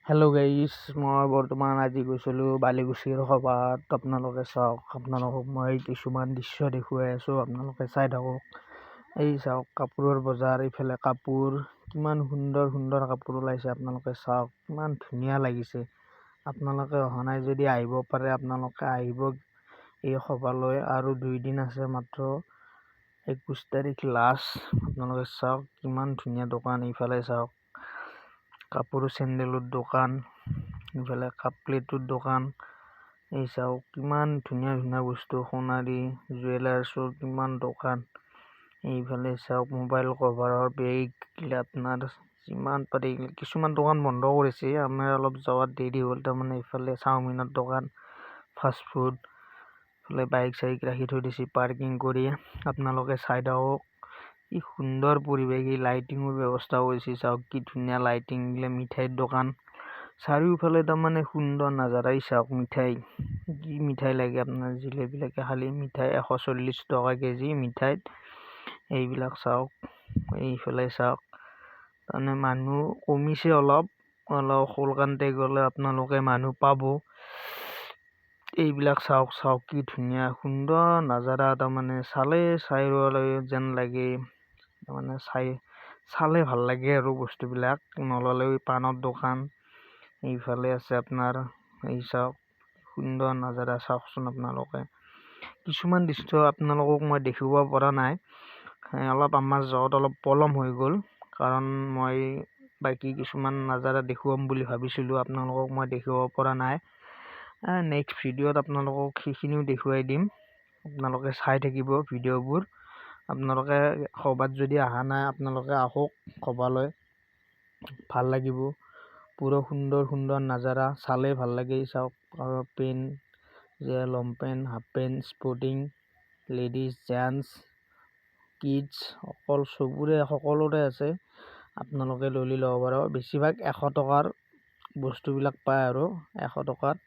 Hello' গাইছ, মই বৰ্তমান আজি গৈছিলোঁ বালিকুছিৰ সভাত। আপোনালোকে চাওক, আপোনালোকক মই কিছুমান দৃশ্য দেখুৱাই আছোঁ, আপোনালোকে চাই থাকক। এই চাওক, কাপোৰৰ বজাৰ, এইফালে কাপোৰ, কিমান সুন্দৰ সুন্দৰ কাপোৰ ওলাইছে। আপোনালোকে চাওক, কিমান ধুনীয়া লাগিছে। আপোনালোকে অহা নাই যদি আহিব পাৰে, আপোনালোকে আহিব এই সভালৈ। আৰু 2 দিন আছে মাত্ৰ, 21 তাৰিখ লাষ্ট। আপোনালোকে চাওক, কিমান ধুনীয়া দোকান। এইফালে চাওক, কাপোৰ চেণ্ডেলৰ দোকান, এইফালে কাপ প্লেটৰ দোকান। এই চাওক, কিমান ধুনীয়া ধুনীয়া বস্তু, সোণাৰী জুৱেলাৰ্ছৰ কিমান দোকান। এইফালে চাওক, মোবাইল কভাৰৰ বেগ, আপোনাৰ যিমান পাৰি। কিছুমান দোকান বন্ধ কৰিছে, আমাৰ অলপ যোৱাত দেৰি হ'ল। তাৰমানে এইফালে চাওমিনৰ দোকান, ফাষ্টফুড, এইফালে বাইক চাইক ৰাখি থৈ দিছে পাৰ্কিং কৰি। আপোনালোকে চাই থাকক, কি সুন্দৰ পৰিৱেশ। এই লাইটিঙৰ ব্যৱস্থা কৰিছে, চাওক কি ধুনীয়া লাইটিং দিলে। মিঠাইৰ দোকান চাৰিওফালে, তাৰমানে সুন্দৰ নাজাৰা। চাওক, মিঠাই, কি মিঠাই লাগে আপোনাৰ। জিলেবিলৈকে খালি মিঠাই 140 টকা কেজি মিঠাইত। এইবিলাক চাওক, এইফালে চাওক, তাৰমানে মানুহ কমিছে অলপ। সোনকালে গ'লে আপোনালোকে মানুহ পাব। এইবিলাক চাওক, চাওক কি ধুনীয়া সুন্দৰ নাজাৰা। তাৰমানে চাই যেন লাগে, তাৰমানে চালে ভাল লাগে আৰু বস্তুবিলাক। নল'লেও। পাণৰ দোকান, এইফালে আছে আপোনাৰ। এই চাওক, সুন্দৰ নাজাৰা চাওকচোন আপোনালোকে। কিছুমান দৃশ্য আপোনালোকক মই দেখিব পৰা নাই, অলপ আমাৰ যোৱাত অলপ পলম হৈ গ'ল। কাৰণ মই বাকী কিছুমান নাজাৰা দেখুৱাম বুলি ভাবিছিলোঁ, আপোনালোকক মই দেখাব পৰা নাই। নেক্সট ভিডিঅ'ত আপোনালোকক সেইখিনিও দেখুৱাই দিম। আপোনালোকে চাই থাকিব ভিডিঅ'বোৰ। আপোনালোকে সভাত যদি অহা নাই, আপোনালোকে আহক সভালৈ, ভাল লাগিব। পুৰা সুন্দৰ সুন্দৰ নাজাৰা, চালে ভাল লাগে। চাওক, pant, long pant, half pant, sporting, ladies, gents, kids, সকলোৰে আছে। আপোনালোকে ল'ব পাৰে। বেছিভাগ 100 টকাৰ বস্তুবিলাক পায় আৰু 100 টকাত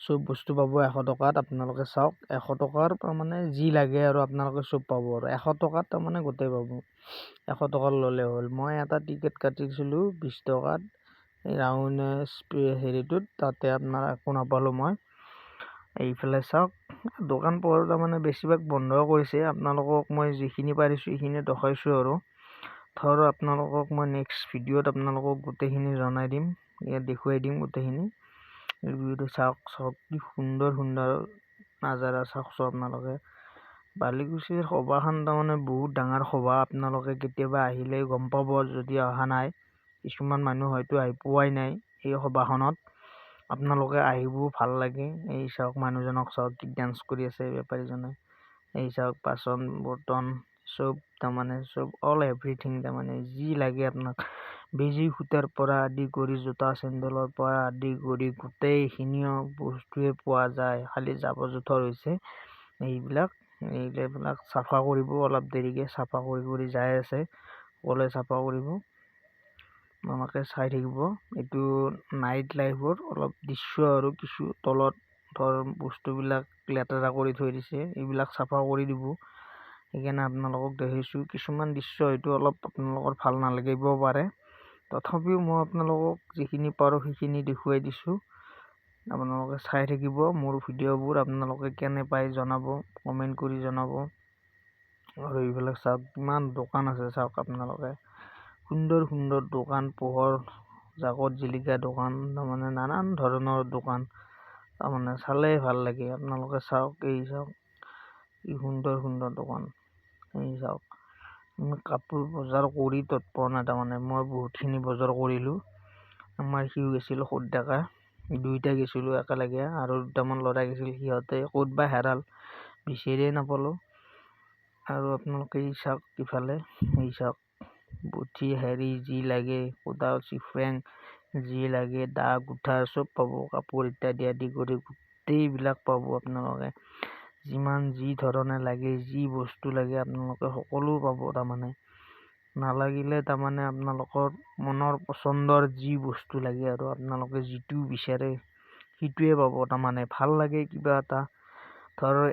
চব বস্তু পাব। 100 টকাত আপোনালোকে চাওক, 100 টকাৰ তাৰমানে যি লাগে আৰু আপোনালোকে চব পাব। আৰু 100 টকাত তাৰমানে গোটেই পাব। 100 টকাৰ ল'লে হ'ল। মই এটা টিকেট কাটিছিলোঁ 20 টকাত, এই ৰাউণ্ড হেৰিটোত। তাতে আপোনাৰ একো নাপালোঁ মই। এইফালে চাওক, দোকান পোহাৰ তাৰমানে বেছিভাগ বন্ধ কৰিছে। আপোনালোকক মই যিখিনি পাৰিছোঁ সেইখিনি দেখাইছোঁ আৰু। আপোনালোকক মই নেক্সট ভিডিঅ'ত আপোনালোকক গোটেইখিনি জনাই দিম, দেখুৱাই দিম গোটেইখিনি। এই ভিডিঅ'টো চাওক, চাওক কি সুন্দৰ সুন্দৰ নাজাৰা চাওকচোন আপোনালোকে। বালিকুছিৰ সভাখন তাৰমানে বহুত ডাঙৰ সভা। আপোনালোকে কেতিয়াবা আহিলে গম পাব, যদি অহা নাই। কিছুমান মানুহ হয়তো আহি পোৱাই নাই এই সভাখনত। আপোনালোকে আহিব, ভাল লাগে। এই চাওক, মানুহজনক চাওক, কি ডান্স কৰি আছে বেপাৰীজনে। এই চাওক, বাচন বৰ্তন চব, তাৰমানে চব এভৰিথিং, তাৰমানে যি লাগে আপোনাক। বেজি সূতাৰ পৰা আদি কৰি, জোতা চেণ্ডেলৰ পৰা আদি কৰি গোটেইখিনিও বস্তুৱে পোৱা যায়। খালি জাবৰ জোথৰ হৈছে এইবিলাক চাফা কৰিব। অলপ দেৰিকে চাফা কৰি যাই আছে, সকলোৱে চাফা কৰিব। আমাকে চাই থাকিব। এইটো নাইট লাইফৰ অলপ দৃশ্য আৰু। কিছু তলত বস্তুবিলাক লেতেৰা কৰি থৈ দিছে, এইবিলাক চাফা কৰি দিব। সেইকাৰণে আপোনালোকক দেখাইছোঁ। কিছুমান দৃশ্য হয়তো অলপ আপোনালোকৰ ভাল নালাগিব পাৰে, তথাপিও মই আপোনালোকক যিখিনি পাৰোঁ সেইখিনি দেখুৱাই দিছোঁ। আপোনালোকে চাই থাকিব মোৰ ভিডিঅ'বোৰ। আপোনালোকে কেনে পায় জনাব, কমেণ্ট কৰি জনাব। আৰু এইবিলাক চাওক, কিমান দোকান আছে চাওক আপোনালোকে। সুন্দৰ সুন্দৰ দোকান, পোহৰ জাকত জিলিকা দোকান, তাৰমানে নানান ধৰণৰ দোকান। তাৰমানে চালেই ভাল লাগে। আপোনালোকে চাওক, এই চাওক, কি সুন্দৰ সুন্দৰ দোকান। এই চাওক, কাপোৰ বজাৰ কৰি তৎ পোৱা নাই। তাৰমানে মই বহুতখিনি বজাৰ কৰিলোঁ। আমাৰ সিও গৈছিল, সৰু ডেকা, দুইটা গৈছিলোঁ একেলগে। আৰু 2টামান ল'ৰা গৈছিল, সিহঁতে ক'ত বা হেৰাল, বিচাৰিয়ে নাপালোঁ। আৰু আপোনালোকে এই চাওক, ইফালে এই চাওক, বঠি হেৰি যি লাগে, কোদাল চিফ্ৰেং যি লাগে, দা কুঠাৰ চব পাব। কাপোৰ ইত্যাদি আদি কৰি গোটেইবিলাক পাব আপোনালোকে। যিমান যি ধৰণে লাগে, যি বস্তু লাগে আপোনালোকে সকলো পাব। তাৰমানে নালাগিলে, তাৰমানে আপোনালোকৰ মনৰ পচন্দৰ যি বস্তু লাগে আৰু আপোনালোকে যিটো বিচাৰে সেইটোৱে পাব। তাৰমানে ভাল লাগে, কিবা এটা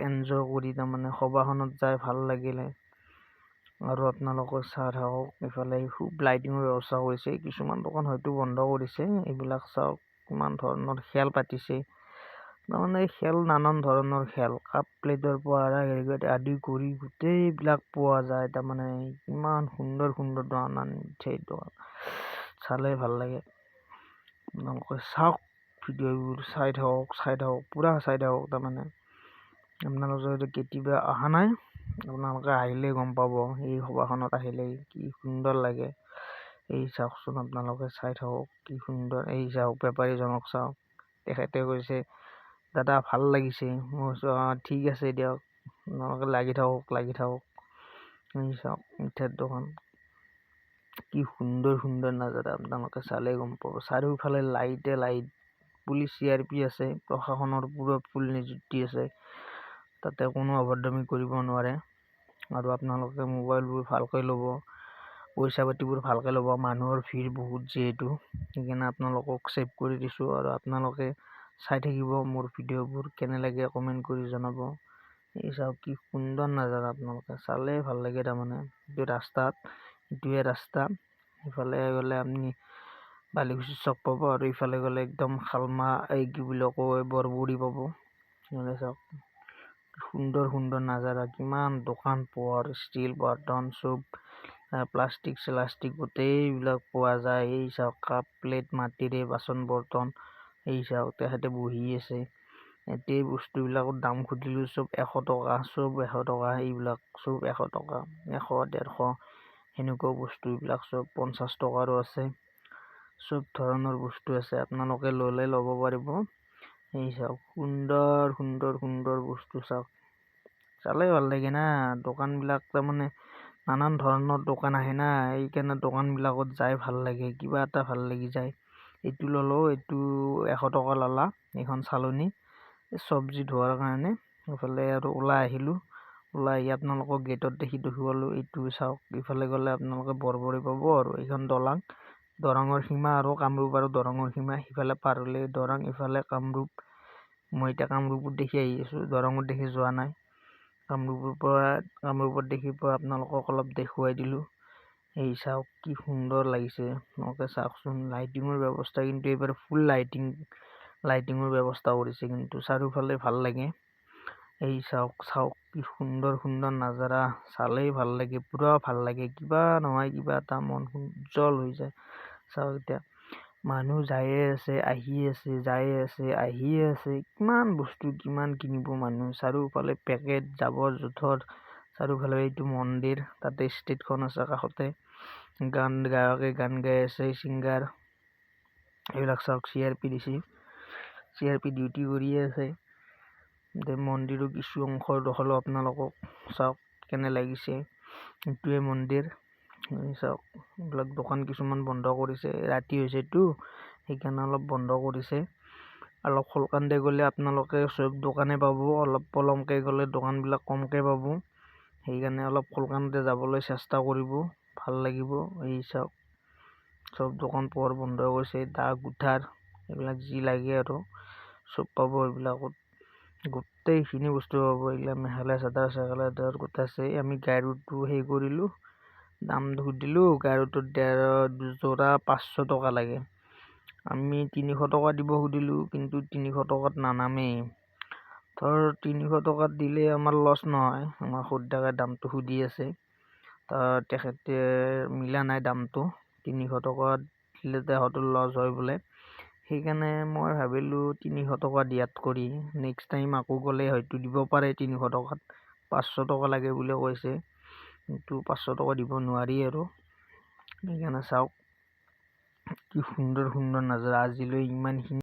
এনজয় কৰি, তাৰমানে সভাখনত যাই ভাল লাগিলে। আৰু আপোনালোকে চাই থাকক, ইফালে খুব লাইটিঙৰ ব্যৱস্থা কৰিছে। কিছুমান দোকান হয়তো বন্ধ কৰিছে। এইবিলাক চাওক, কিমান ধৰণৰ খেল পাতিছে। তাৰমানে খেল, নানান ধৰণৰ খেল, কাপ প্লেটৰ পৰা আদি কৰি গোটেইবিলাক পোৱা যায়। তাৰমানে ইমান সুন্দৰ সুন্দৰ দোকান আনিছে, দোকান চালে ভাল লাগে। আপোনালোকে চাওক, ভিডিঅ'বোৰ চাই থাকক, পুৰা চাই থাকক। তাৰমানে আপোনালোকে যদি কেতিয়াবা অহা নাই, আপোনালোকে আহিলে গম পাব। এই সভাখনত আহিলে কি সুন্দৰ লাগে। এই চাওকচোন, আপোনালোকে চাই থাকক কি সুন্দৰ। এই চাওক, বেপাৰীজনক চাওক, তেখেতে কৈছে দাদা ভাল লাগিছে। মই কৈছোঁ ঠিক আছে দিয়ক, আপোনালোকে লাগি থাকক। এই চাওক, মিঠাইৰ দোকান, কি সুন্দৰ সুন্দৰ নাজাৰা, আপোনালোকে চালে গম পাব। চাৰিওফালে লাইট, পুলিচ CRP আছে, প্ৰশাসনৰ পুৰা ফুল নিযুক্তি আছে। তাতে কোনো অভদ্ৰামি কৰিব নোৱাৰে। আৰু আপোনালোকে মোবাইলবোৰ ভালকৈ ল'ব, পইচা পাতিবোৰ ভালকৈ ল'ব। মানুহৰ ভিৰ বহুত যিহেতু, সেইকাৰণে আপোনালোকক ছেভ কৰি দিছোঁ। আৰু আপোনালোকে চাই থাকিব মোৰ ভিডিঅ'বোৰ, কেনে লাগে কমেণ্ট কৰি জনাব। এই চাওক, কি সুন্দৰ নাজাৰা, আপোনালোকে চালে ভাল লাগে। তাৰমানে এইটো এইটোৱে ৰাস্তা। ইফালে গ'লে আপুনি বালিকুচি চক পাব, আৰু ইফালে গ'লে একদম শালমা, এই কি বুলি কয়, বৰবুৰি পাব। চাওক, সুন্দৰ সুন্দৰ নাজাৰা, কিমান দোকান পোহৰ, ষ্টীল বৰ্তন চব, প্লাষ্টিক চালাষ্টিক গোটেইবিলাক পোৱা যায়। এই চাওক, কাপ প্লেট, মাটিৰে বাচন বৰ্তন। এই চাওক, তেখেতে বহি আছে। এই বস্তুবিলাকৰ দাম সুধিলোঁ, চব 100 টকা, চব 100 টকা। এইবিলাক চব 100 টকা, 100, 150 সেনেকুৱা বস্তু। এইবিলাক চব 50 টকাৰো আছে। চব ধৰণৰ বস্তু আছে, আপোনালোকে ল'লে ল'ব পাৰিব। এই চাওক, সুন্দৰ সুন্দৰ সুন্দৰ বস্তু চাওক, চালে ভাল লাগে না। দোকানবিলাক তাৰমানে নানান ধৰণৰ দোকান আহে না, এইকাৰণে দোকানবিলাকত যাই ভাল লাগে, কিবা এটা ভাল লাগি যায়। এইটো ল'লোঁ, এইটো 100 টকা ল'লা। এইখন চালনী চব্জি ধোৱাৰ কাৰণে। এইফালে আৰু ওলাই আহিলোঁ, ওলাই আহি আপোনালোকক গেটত দেখুৱালোঁ। এইটো চাওক, ইফালে গ'লে আপোনালোকে বৰবৰি পাব। আৰু এইখন দৰঙৰ সীমা, আৰু কামৰূপ আৰু দৰঙৰ সীমা। সিফালে পাৰ হ'লে দৰং, ইফালে কামৰূপ। মই এতিয়া কামৰূপত দেখি আহি আছোঁ, দৰঙত দেখি যোৱা নাই। কামৰূপত দেখি আপোনালোকক অলপ দেখুৱাই দিলোঁ। এই চাওক, কি সুন্দৰ লাগিছে। আপোনালোকে চাওকচোন, লাইটিঙৰ ব্যৱস্থা কিন্তু এইবাৰ ফুল লাইটিঙৰ ব্যৱস্থা কৰিছে, কিন্তু চাৰিওফালে ভাল লাগে। এই চাওক, কি সুন্দৰ সুন্দৰ নাজাৰা, চালেই ভাল লাগে, পুৰা ভাল লাগে। কিবা নহয় কিবা এটা মন উজ্জ্বল হৈ যায়। চাওক, এতিয়া মানুহ যায়ে আছে, আহিয়ে আছে, যায়ে আছে, আহিয়ে আছে। কিমান বস্তু, কিমান কিনিব মানুহ। চাৰিওফালে পেকেট, জাবৰ জোথৰ, চাৰিওফালে। এইটো মন্দিৰ, তাতে ষ্টেজখন আছে কাষতে, গায়কে গান গাই আছে, ছিংগাৰ। এইবিলাক চাওক, CRP দিছে, CRP ডিউটি কৰিয়ে আছে। মন্দিৰৰ কিছু অংশ দেখালোঁ আপোনালোকক, চাওক কেনে লাগিছে। এইটোৱে মন্দিৰ। চাওক, এইবিলাক দোকান কিছুমান বন্ধ কৰিছে, ৰাতি হৈছেতো, সেইকাৰণে অলপ বন্ধ কৰিছে। অলপ সোনকালে গ'লে আপোনালোকে চব দোকানে পাব, অলপ পলমকৈ গ'লে দোকানবিলাক কমকৈ পাব। সেইকাৰণে অলপ সোনকালে যাবলৈ চেষ্টা কৰিব, ভাল লাগিব। এই চাওক, চব দোকান পোহৰ বন্ধ কৰিছে, দা কুঠাৰ, এইবিলাক যি লাগে আৰু চব পাব। এইবিলাকত গোটেইখিনি বস্তু পাব। এইবিলাক মেখেলা চাদৰ গোটেই আছে। আমি গাড়ীটো কৰিলোঁ, দাম সুধিলোঁ, গাড়ীটোত যোৰা 500 টকা লাগে। আমি 300 টকা দিব সুধিলোঁ, কিন্তু 300 টকাত নানামেই। 300 টকাত দিলে আমাৰ লছ নহয়। আমাৰ সুদ্ধাকৈ দামটো সুধি আছে, তেখেতে মিলা নাই দামটো। 300 টকাত দিলে তেখেতৰ লছ হয় বোলে। সেইকাৰণে মই ভাবিলোঁ 300 টকা দিয়াত কৰি নেক্সট টাইম আকৌ গ'লে হয়তো দিব পাৰে 300 টকাত। 500 টকা লাগে বুলি কৈছে, কিন্তু 500 টকা দিব নোৱাৰি আৰু। সেইকাৰণে চাওক, কি সুন্দৰ সুন্দৰ নাজাৰা। আজিলৈ ইমানখিনি